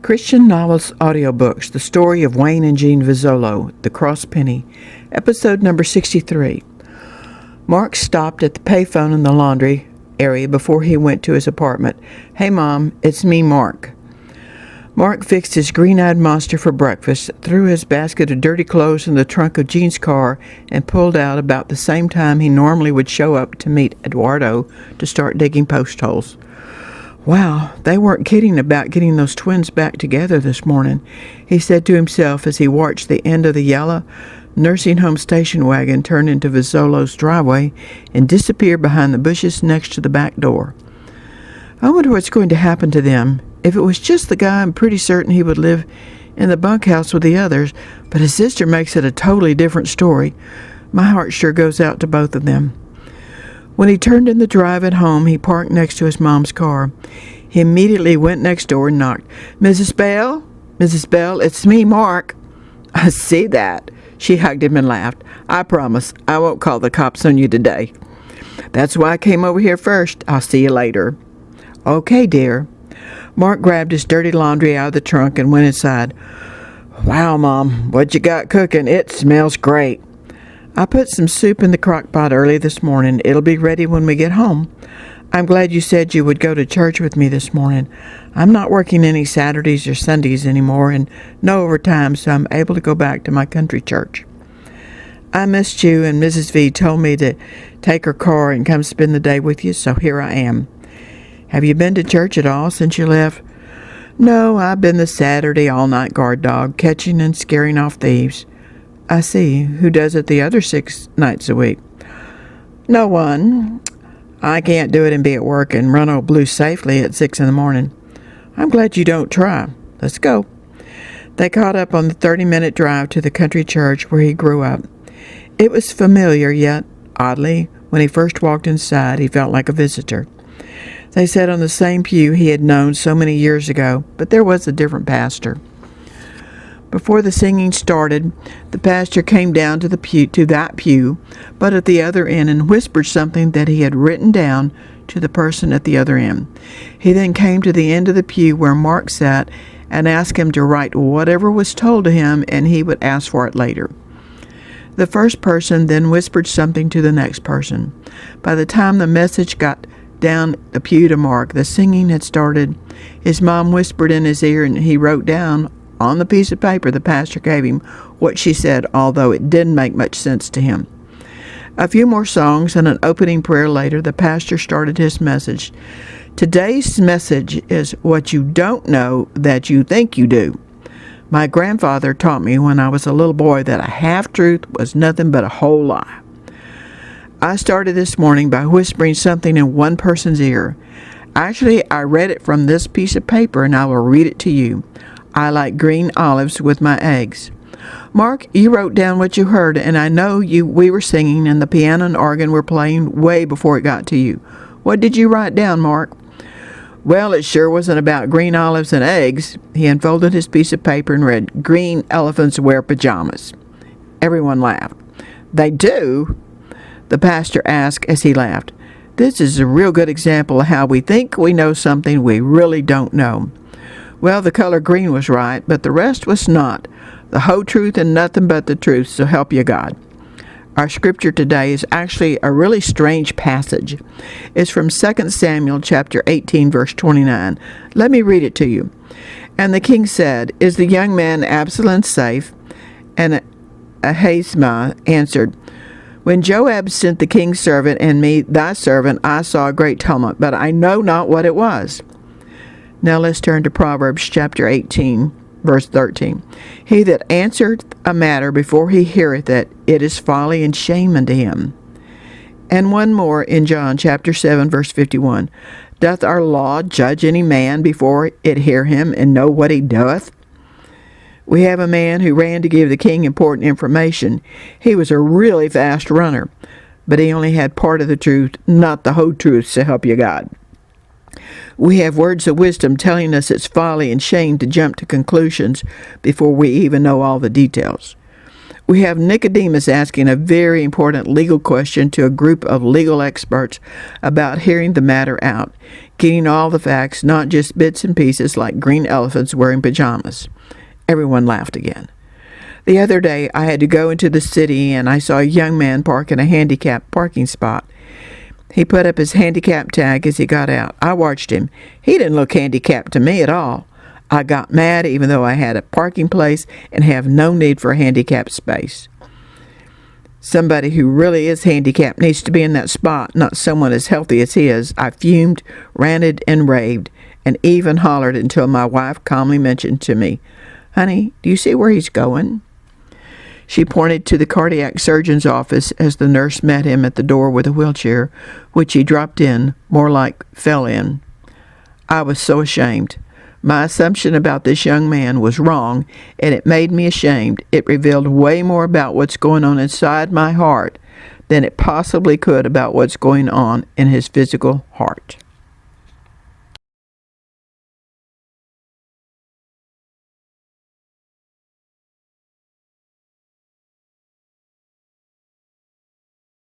Christian Novels Audiobooks, The Story of Wayne and Jean Vozzolo, The Cross Penny, Episode number 63. Mark stopped at the payphone in the laundry area before he went to his apartment. "Hey, Mom, it's me, Mark." Mark fixed his green-eyed monster for breakfast, threw his basket of dirty clothes in the trunk of Jean's car, and pulled out about the same time he normally would show up to meet Eduardo to start digging post holes. Wow, they weren't kidding about getting those twins back together this morning, he said to himself as he watched the end of the yellow nursing home station wagon turn into Vozzolo's driveway and disappear behind the bushes next to the back door. I wonder what's going to happen to them. If it was just the guy, I'm pretty certain he would live in the bunkhouse with the others, but his sister makes it a totally different story. My heart sure goes out to both of them. When he turned in the drive at home, he parked next to his mom's car. He immediately went next door and knocked. "Mrs. Bell? Mrs. Bell, it's me, Mark." "I see that." She hugged him and laughed. "I promise I won't call the cops on you today. That's why I came over here first. I'll see you later." "Okay, dear." Mark grabbed his dirty laundry out of the trunk and went inside. "Wow, Mom, what you got cooking? It smells great." "I put some soup in the crock pot early this morning. It'll be ready when we get home. I'm glad you said you would go to church with me this morning. I'm not working any Saturdays or Sundays anymore and no overtime, so I'm able to go back to my country church. I missed you, and Mrs. V told me to take her car and come spend the day with you, so here I am. Have you been to church at all since you left?" "No, I've been the Saturday all-night guard dog, catching and scaring off thieves." "I see. Who does it the other 6 nights a week?" "No one. I can't do it and be at work and run Old Blue safely at 6 in the morning." "I'm glad you don't try. Let's go." They caught up on the 30-minute drive to the country church where he grew up. It was familiar, yet, oddly, when he first walked inside, he felt like a visitor. They sat on the same pew he had known so many years ago, but there was a different pastor. Before the singing started, the pastor came down to that pew, but at the other end, and whispered something that he had written down to the person at the other end. He then came to the end of the pew where Mark sat and asked him to write whatever was told to him, and he would ask for it later. The first person then whispered something to the next person. By the time the message got down the pew to Mark, the singing had started. His mom whispered in his ear, and he wrote down on the piece of paper the pastor gave him what she said, although it didn't make much sense to him. A few more songs and an opening prayer later, the pastor started his message. "Today's message is what you don't know that you think you do. My grandfather taught me when I was a little boy that a half-truth was nothing but a whole lie. I started this morning by whispering something in one person's ear. Actually, I read it from this piece of paper, and I will read it to you. I like green olives with my eggs. Mark, you wrote down what you heard, and I know we were singing and the piano and organ were playing way before it got to you. What did you write down, Mark?" "Well, it sure wasn't about green olives and eggs." He unfolded his piece of paper and read, "Green elephants wear pajamas." Everyone laughed. "They do?" the pastor asked as he laughed. "This is a real good example of how we think we know something we really don't know. Well, the color green was right, but the rest was not. The whole truth and nothing but the truth, so help you God." Our scripture today is actually a really strange passage. It's from 2 Samuel chapter 18, verse 29. Let me read it to you. "And the king said, 'Is the young man Absalom safe?' And Ahisamach answered, 'When Joab sent the king's servant and me, thy servant, I saw a great tumult, but I know not what it was.'" Now let's turn to Proverbs chapter 18, verse 13. "He that answereth a matter before he heareth it, it is folly and shame unto him." And one more in John chapter 7, verse 51. "Doth our law judge any man before it hear him and know what he doeth?" We have a man who ran to give the king important information. He was a really fast runner, but he only had part of the truth, not the whole truth, so help you God. We have words of wisdom telling us it's folly and shame to jump to conclusions before we even know all the details. We have Nicodemus asking a very important legal question to a group of legal experts about hearing the matter out, getting all the facts, not just bits and pieces like green elephants wearing pajamas. Everyone laughed again. The other day, I had to go into the city and I saw a young man park in a handicapped parking spot. He put up his handicap tag as he got out. I watched him. He didn't look handicapped to me at all. I got mad even though I had a parking place and have no need for a handicapped space. Somebody who really is handicapped needs to be in that spot, not someone as healthy as he is. I fumed, ranted, and raved, and even hollered until my wife calmly mentioned to me, "Honey, do you see where he's going?" She pointed to the cardiac surgeon's office as the nurse met him at the door with a wheelchair, which he dropped in, more like fell in. I was so ashamed. My assumption about this young man was wrong, and it made me ashamed. It revealed way more about what's going on inside my heart than it possibly could about what's going on in his physical heart.